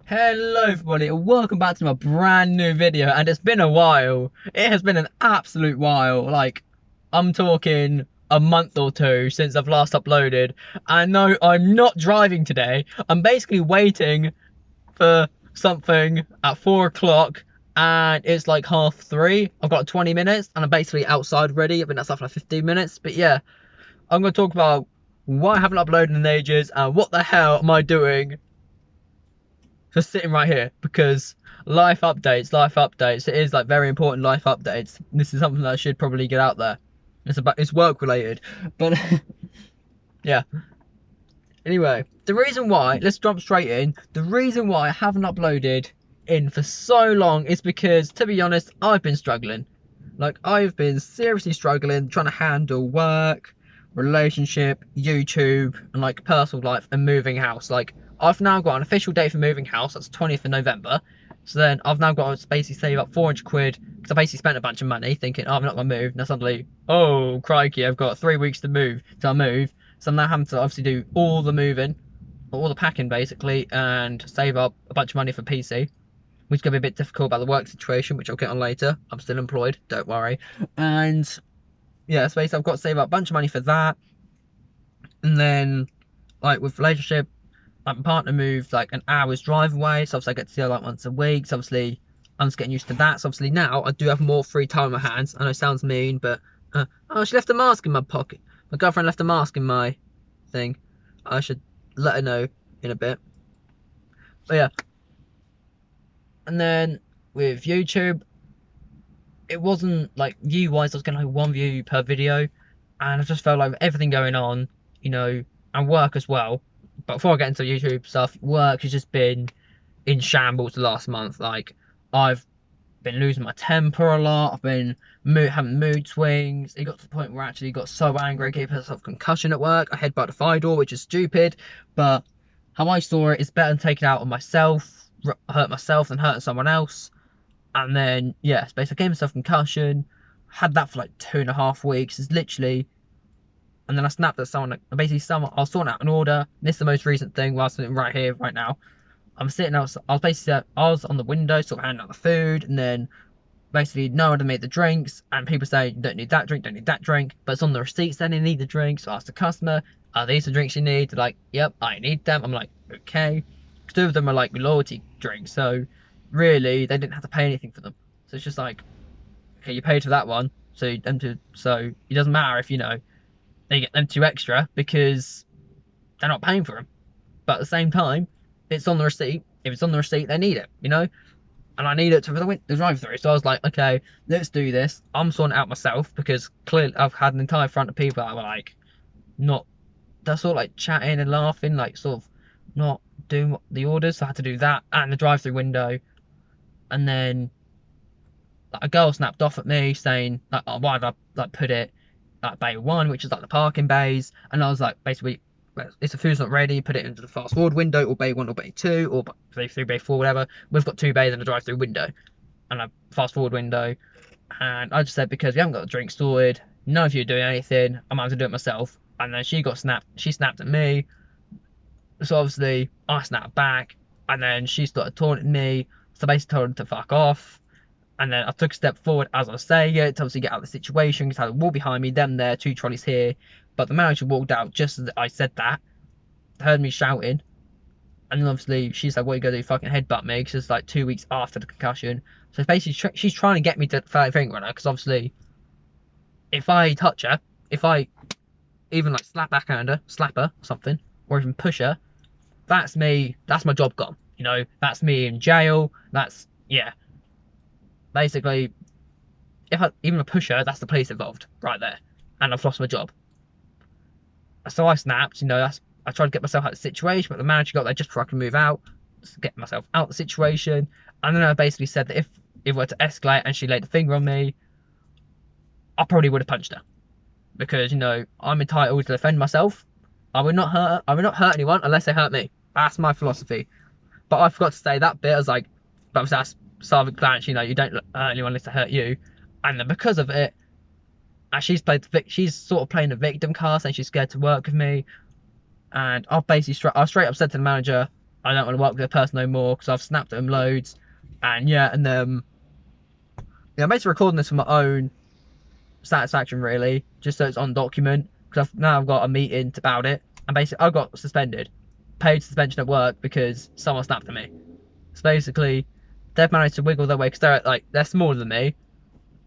Hello everybody and welcome back to my brand new video, and it's been a while. It has been an absolute while, like I'm talking a month or two since I've last uploaded. And no, I'm not driving today. I'm basically waiting for something at 4 o'clock and it's like 3:30. I've got 20 minutes and I'm basically outside ready. I've been outside for like 15 minutes, but yeah, I'm going to talk about why I haven't uploaded in ages and what the hell am I doing just sitting right here, because life updates. It is like very important life updates. This is something that I should probably get out there. It's work related, but yeah. Anyway, the reason why, let's jump straight in. The reason why I haven't uploaded in for so long is because, to be honest, I've been struggling. Like, I've been seriously struggling trying to handle work, relationship, YouTube, and like personal life and moving house. Like, I've now got an official date for moving house. That's 20th of November. So then I've now got to basically save up 400 quid because I basically spent a bunch of money thinking, oh, I'm not going to move. Now suddenly, oh, crikey, I've got 3 weeks to move till I move. So I'm now having to obviously do all the moving, all the packing basically, and save up a bunch of money for PC, which is going to be a bit difficult about the work situation, which I'll get on later. I'm still employed, don't worry. And yeah, so basically I've got to save up a bunch of money for that. And then, like, with relationship, like, my partner moved like an hour's drive away, so obviously I get to see her like once a week. So obviously I'm just getting used to that. So obviously now I do have more free time on my hands. I know it sounds mean, but oh, she left a mask in my pocket. My girlfriend left a mask in my thing. I should let her know in a bit. But yeah. And then with YouTube, it wasn't like view wise, I was getting like 1 view per video, and I just felt like with everything going on, you know, and work as well. But before I get into YouTube stuff, work has just been in shambles the last month. Like, I've been losing my temper a lot. I've been having mood swings. It got to the point where I actually got so angry I gave myself a concussion at work. I headbutted a fire door, which is stupid, but how I saw it, it's better than taking it out on myself, hurt myself than hurting someone else. And then, yeah, basically I gave myself a concussion, had that for like 2.5 weeks. It's literally, and then I snapped at someone. I was sorting out an order. This is the most recent thing while I'm sitting right here, right now. I'm sitting out, I was on the window, sort of handing out the food, and then basically no one had made the drinks, and people say, you don't need that drink, don't need that drink, but it's on the receipt saying you need the drink. So I asked the customer, are these the drinks you need? They're like, yep, I need them. I'm like, okay. 2 of them are like loyalty drinks, so really they didn't have to pay anything for them. So it's just like, okay, you paid for that one, so it doesn't matter if, you know, they get them 2 extra because they're not paying for them. But at the same time, it's on the receipt. If it's on the receipt, they need it, you know? And I need it for the drive-through. So I was like, okay, let's do this. I'm sorting it out myself because clearly I've had an entire front of people that were like, not, they're sort of like chatting and laughing, like sort of not doing the orders. So I had to do that and the drive-through window. And then like, a girl snapped off at me saying, like, oh, why did I like put it like bay 1, which is like the parking bays? And I was like, basically, if the food's not ready, put it into the fast forward window, or bay 1 or bay 2, or bay 3, bay 4, whatever. We've got 2 bays and a drive through window and a fast forward window. And I just said, because we haven't got the drink sorted, none of you are doing anything, I might have to do it myself. And then she snapped at me. So obviously I snapped back, and then she started taunting me. So I basically told her to fuck off. And then I took a step forward as I was saying it to obviously get out of the situation, because I had a wall behind me, them there, 2 trolleys here. But the manager walked out just as I said that, heard me shouting, and then obviously she's like, what are you going to do, fucking headbutt me, because it's like 2 weeks after the concussion. So basically she's trying to get me to throw a finger on her, because obviously if I touch her, if I even like slap her or something, or even push her, that's my job gone. You know, that's me in jail. That's, yeah. Basically, if I even push her, that's the police involved right there, and I've lost my job. So I snapped, you know, I tried to get myself out of the situation, but the manager got there just before I could move out, get myself out of the situation. And then I basically said that if it were to escalate and she laid the finger on me, I probably would have punched her, because, you know, I'm entitled to defend myself. I would not hurt anyone unless they hurt me. That's my philosophy. But I forgot to say that bit. I was like, but that's self-explanatory, you know, you don't hurt anyone unless they hurt you. And then because of it, she's sort of playing the victim card, saying she's scared to work with me. And I straight up said to the manager, I don't want to work with the person no more because I've snapped at him loads. And yeah, and I'm basically recording this for my own satisfaction, really, just so it's on document. Because now I've got a meeting about it, and basically I got suspended, paid suspension at work because someone snapped at me. So basically, they've managed to wiggle their way because they're smaller than me,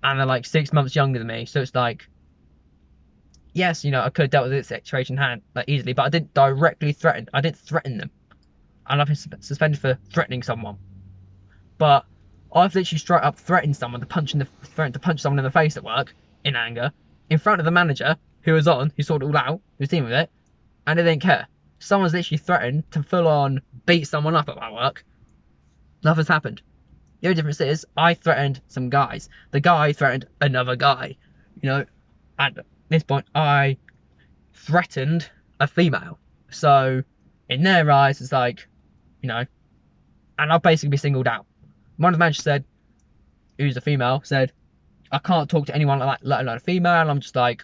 and they're like 6 months younger than me. So it's like, yes, I could have dealt with this situation easily, but I didn't directly threaten. I didn't threaten them, and I've been suspended for threatening someone. But I've literally straight up threatened someone to punch someone in the face at work in anger in front of the manager who sorted it all out, who's dealing with it, and they didn't care. Someone's literally threatened to full on beat someone up at my work. Nothing's happened. The only difference is I threatened some guys. The guy threatened another guy. At this point I threatened a female. So in their eyes it's like, and I'll basically be singled out. One of the managers said, who's a female, said, I can't talk to anyone like that, let alone a female. And I'm just like,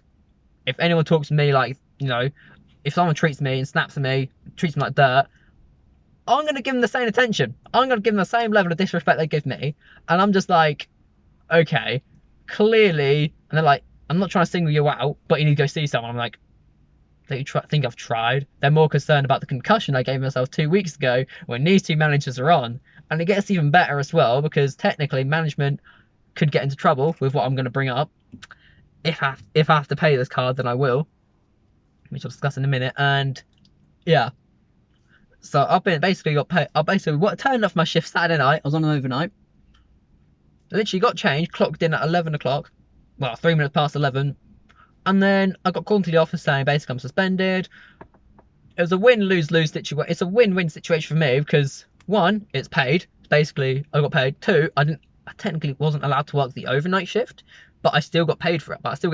if anyone talks to me like, if someone treats me and snaps at me, treats me like dirt, I'm going to give them the same attention. I'm going to give them the same level of disrespect they give me. And I'm just like, okay, clearly. And they're like, I'm not trying to single you out, but you need to go see someone. I'm like, do you think I've tried? They're more concerned about the concussion I gave myself 2 weeks ago when these two managers are on. And it gets even better as well, because technically management could get into trouble with what I'm going to bring up. If I have to pay this card, then I will, which I'll discuss in a minute. And yeah, so I've basically got paid. I basically turned off my shift Saturday night. I was on an overnight. I literally got changed, clocked in at 11 o'clock. Well, 3 minutes past 11. And then I got called to the office saying basically I'm suspended. It was a win-lose-lose situation. It's a win-win situation for me because, one, it's paid. Basically, I got paid. Two, I technically wasn't allowed to work the overnight shift, but I still got paid for it. So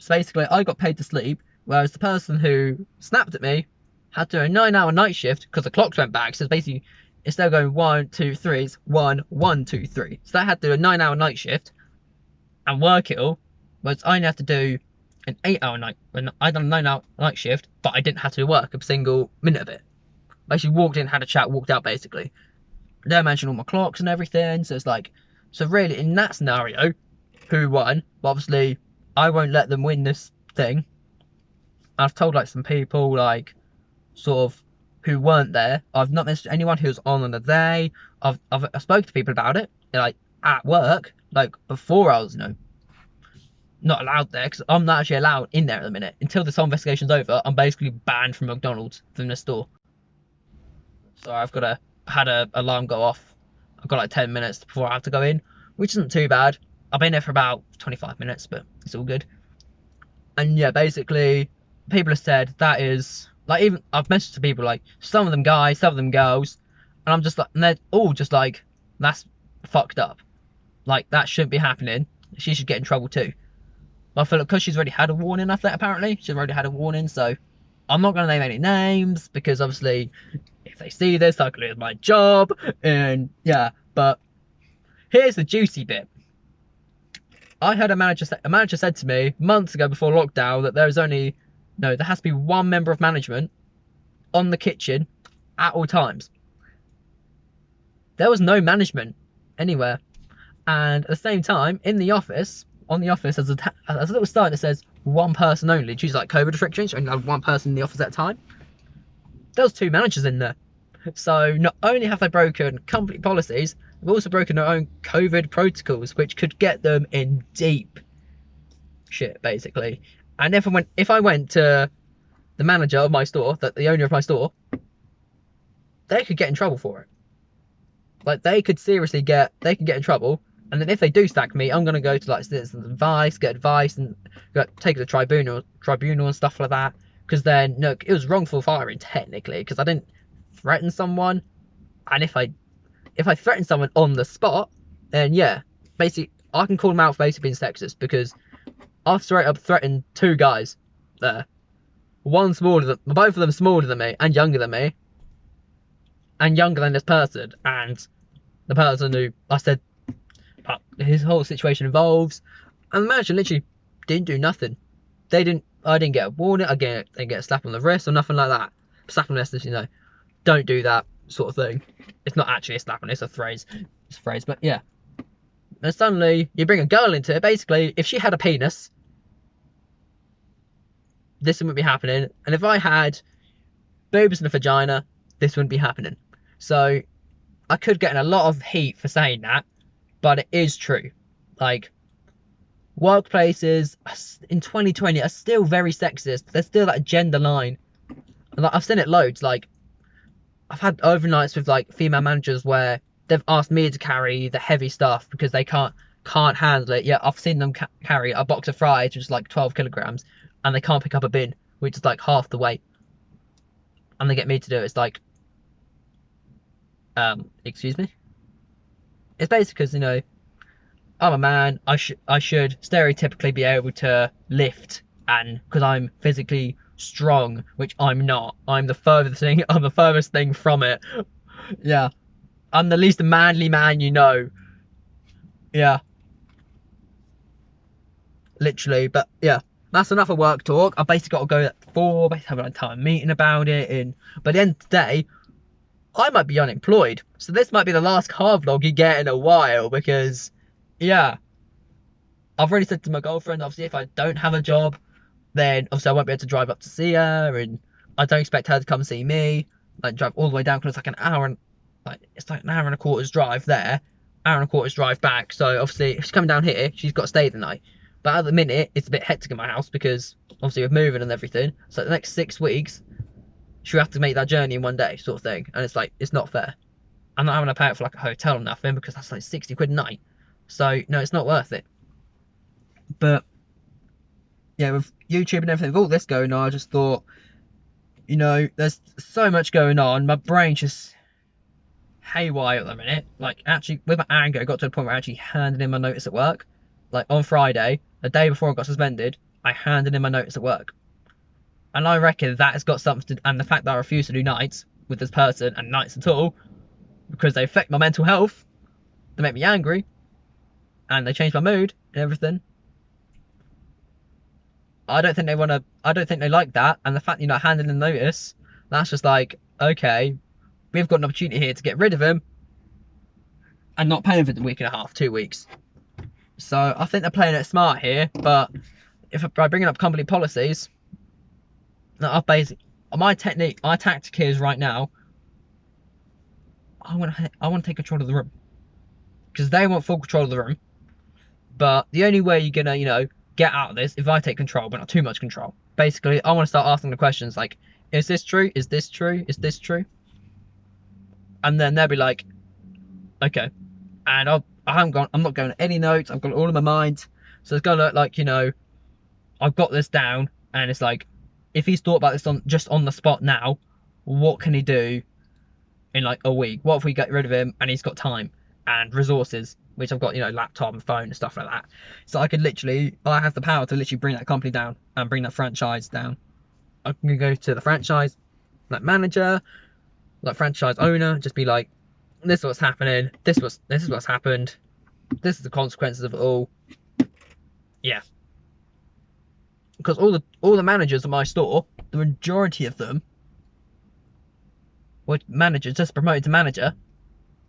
basically, I got paid to sleep, whereas the person who snapped at me had to do a 9-hour night shift because the clocks went back. So basically, instead of going 1, 2, 3, it's 1, 1, 2, 3. So they had to do a 9-hour night shift and work it all, whereas I only have to do an 8-hour night. When I done a 9-hour night shift, but I didn't have to work a single minute of it. I actually walked in, had a chat, walked out basically. They mentioned all my clocks and everything, so it's like, so really in that scenario, who won? Well, obviously, I won't let them win this thing. I've told like some people like, sort of, who weren't there. I've not mentioned anyone who was on the day. I've spoken to people about it, like at work, like before I was, not allowed there, because I'm not actually allowed in there at the minute. Until this whole investigation's over, I'm basically banned from McDonald's, from the store. So I've had an alarm go off. I've got like 10 minutes before I have to go in, which isn't too bad. I've been there for about 25 minutes, but it's all good. And yeah, basically, people have said that is, like, even I've messaged to people like, some of them guys, some of them girls, and I'm just like, and they're all just like, that's fucked up. Like, that shouldn't be happening. She should get in trouble too. I feel like because she's already had a warning, I think, apparently. She's already had a warning, so I'm not going to name any names, because obviously, if they see this, I could lose my job, and yeah, but here's the juicy bit. I heard a manager said to me months ago before lockdown that there has to be one member of management on the kitchen at all times. There was no management anywhere, and at the same time, on the office, there's a little sign that says one person only, due to like COVID restrictions. You only have one person in the office at a time. There was 2 managers in there. So not only have they broken company policies, they've also broken their own COVID protocols, which could get them in deep shit, basically. And if I went to the manager of my store, the owner of my store, they could get in trouble for it. Like, they could get in trouble. And then if they do sack me, I'm going to go to like citizens advice, get advice, and take it to tribunal and stuff like that. Because then, no, it was wrongful firing technically, because I didn't threaten someone. And if I threaten someone on the spot, then yeah, basically I can call them out for basically being sexist, because I've straight up threatened 2 guys there. Both of them smaller than me and younger than me, and younger than this person, and the person who I said his whole situation involves, and the manager literally didn't do nothing. I didn't get a warning, I didn't get a slap on the wrist or nothing like that. Slap on the wrist is, don't do that. sort of thing. It's not actually a slap on, it's a phrase. It's a phrase, but yeah. And suddenly you bring a girl into it. Basically, if she had a penis, this wouldn't be happening. And if I had boobs and a vagina, this wouldn't be happening. So I could get in a lot of heat for saying that, but it is true. Like, workplaces in 2020 are still very sexist. There's still that gender line. And like, I've seen it loads. Like, I've had overnights with like female managers where they've asked me to carry the heavy stuff because they can't handle it. Yeah, I've seen them carry a box of fries, which is like 12 kilograms, and they can't pick up a bin, which is like half the weight. And they get me to do it. It's like, excuse me? It's basically because, you know, I'm a man, I should stereotypically be able to lift, and because I'm physically strong, which I'm not. I'm the furthest thing from it. Yeah. I'm the least manly man you know. Yeah. Literally, but yeah. That's enough of work talk. I basically got to go at 4, basically have a time meeting about it, and by the end of the day, I might be unemployed. So this might be the last car vlog you get in a while, because yeah, I've already said to my girlfriend, obviously if I don't have a job, then obviously I won't be able to drive up to see her, and I don't expect her to come see me, like drive all the way down, because it's like an hour and a quarter's drive there, hour and a quarter's drive back. So obviously if she's coming down here, she's got to stay the night. But at the minute, it's a bit hectic in my house because obviously we're moving and everything. So the next 6 weeks, she'll have to make that journey in one day, sort of thing. And it's like, it's not fair. I'm not having to pay out for like a hotel or nothing, because that's like 60 quid a night. So no, it's not worth it. But yeah, with YouTube and everything, with all this going on, I just thought, you know, there's so much going on. My brain's just haywire at the minute. Like, actually, with my anger, it got to the point where I actually handed in my notice at work. Like, on Friday, the day before I got suspended, I handed in my notice at work. And I reckon that has got something to, and the fact that I refuse to do nights with this person, and nights at all, because they affect my mental health, they make me angry, and they change my mood and everything. I don't think they like that, and the fact you're not handing in notice, that's just like, okay, we've got an opportunity here to get rid of him, and not pay him for a week and a half, 2 weeks. So I think they're playing it smart here, but if by bringing up company policies, I've basically, my tactic here is right now, I want to take control of the room, because they want full control of the room. But the only way you're gonna, you know, get out of this if I take control, but not too much control. Basically, I want to start asking the questions like, is this true? Is this true? Is this true? And then they'll be like, okay. And I'm not going to any notes. I've got it all in my mind. So it's gonna look like, you know, I've got this down, and it's like, if he's thought about this just on the spot now, what can he do in like a week? What if we get rid of him and he's got time and resources, which I've got, you know, laptop and phone and stuff like that. So I have the power to literally bring that company down and bring that franchise down. I can go to the franchise, like manager, like franchise owner, just be like, this is what's happening, this is what's happened, this is the consequences of it all. Yeah. Because all the managers at my store, the majority of them were managers, just promoted to manager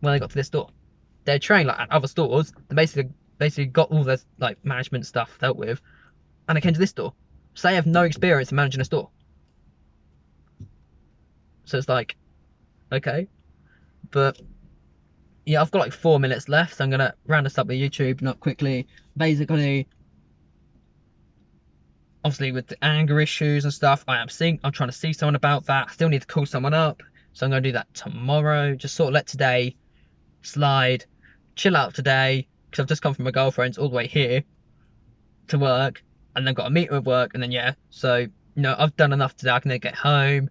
when they got to this store. They're trained like at other stores. They basically got all their like management stuff dealt with, and they came to this store. So they have no experience in managing a store. So it's like, okay, but yeah, I've got like 4 minutes left, so I'm gonna round this up with YouTube not quickly. Basically, obviously with the anger issues and stuff, I'm trying to see someone about that. I still need to call someone up, so I'm gonna do that tomorrow. Just sort of let today slide, chill out today, because I've just come from my girlfriend's all the way here to work, and then got a meeting with work, and then yeah, so you know, I've done enough today. I can then get home,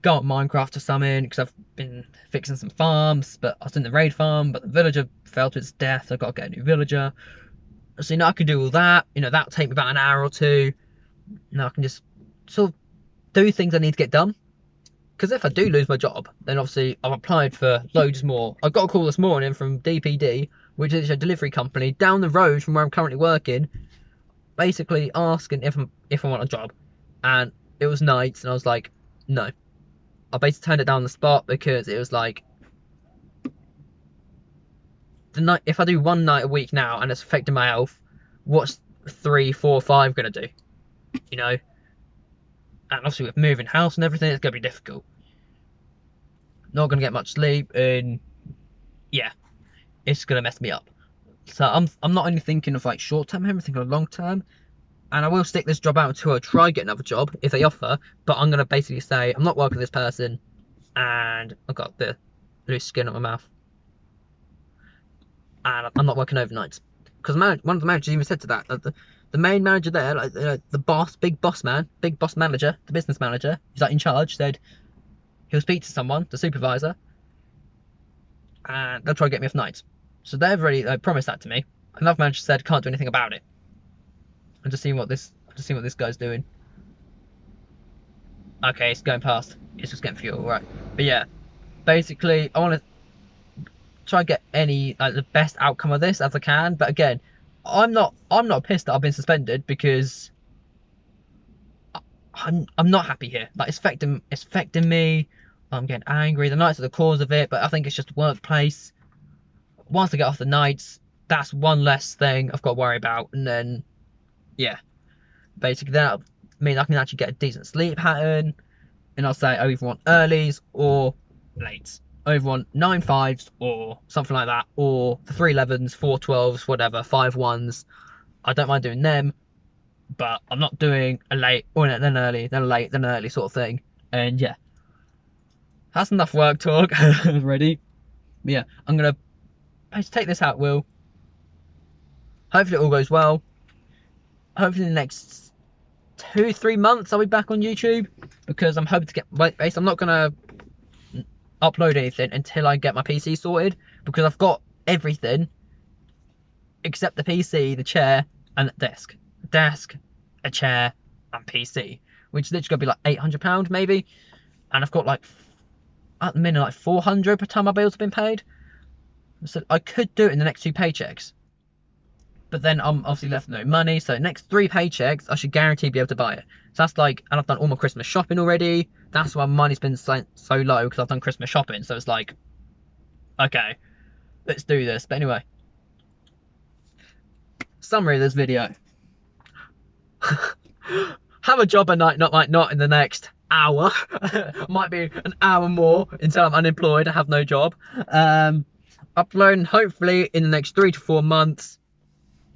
go on Minecraft or something, because I've been fixing some farms, but I was in the raid farm, but the villager fell to its death, so I've got to get a new villager. So you know, I could do all that, you know, that'll take me about an hour or two. You know, I can just sort of do things I need to get done. Because if I do lose my job, then obviously I've applied for loads more. I got a call this morning from DPD, which is a delivery company down the road from where I'm currently working, basically asking if I want a job. And it was nights, and I was like, no. I basically turned it down on the spot because it was like, if I do one night a week now and it's affecting my health, what's 3, 4, 5 gonna do? You know? And obviously with moving house and everything, it's gonna be difficult. Not gonna get much sleep, and yeah, it's gonna mess me up. So I'm not only thinking of like short term, I'm thinking of long term. And I will stick this job out until I try get another job if they offer. But I'm gonna basically say I'm not working with this person, and I've got the loose skin on my mouth, and I'm not working overnights. Because one of the managers even said to that, the main manager there, like the boss, big boss manager, the business manager, who's like in charge, said he'll speak to someone, the supervisor, and they'll try to get me off nights. So they've already promised that to me. Another manager said can't do anything about it. I'm just seeing what this guy's doing. Okay, it's going past. It's just getting fuel, right? But yeah, basically, I want to try and get the best outcome of this as I can. But again, I'm not pissed that I've been suspended, because I'm not happy here. Like it's affecting me. I'm getting angry. The nights are the cause of it, but I think it's just workplace. Once I get off the nights, that's one less thing I've got to worry about, and then yeah, basically that means I can actually get a decent sleep pattern, and I'll say I either want earlies or lates. I either want 9/5s or something like that, or the 3/11s, 4/12s, whatever, 5/1s. I don't mind doing them, but I'm not doing a late or then early, then a late, then an early sort of thing. And yeah, that's enough work talk. Ready? But yeah, I'm gonna take this out, Will. Hopefully it all goes well. Hopefully in the next 2-3 months I'll be back on YouTube, because I'm hoping to get I'm not gonna upload anything until I get my PC sorted, because I've got everything except the PC, the chair, and the desk, a chair, and PC, which is literally gonna be like £800 maybe, and I've got like at the minute like 400 per time my bills have been paid. So I could do it in the next 2 paychecks, but then I'm obviously left with no money. So next 3 paychecks, I should guarantee be able to buy it. So that's like, and I've done all my Christmas shopping already. That's why money's been so low, because I've done Christmas shopping. So it's like, okay, let's do this. But anyway, summary of this video: have a job at night, not in the next hour. Might be an hour more until I'm unemployed. I have no job. Uploading hopefully in the next 3 to 4 months.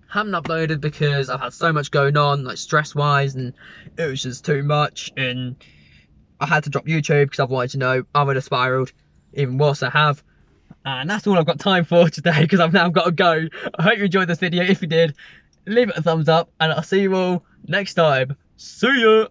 Haven't uploaded because I've had so much going on, like stress wise, and it was just too much, and I had to drop YouTube because otherwise, I would have spiraled even worse. I have, and that's all I've got time for today, because I've now got to go. I hope you enjoyed this video. If you did, leave it a thumbs up, and I'll see you all next time. See ya.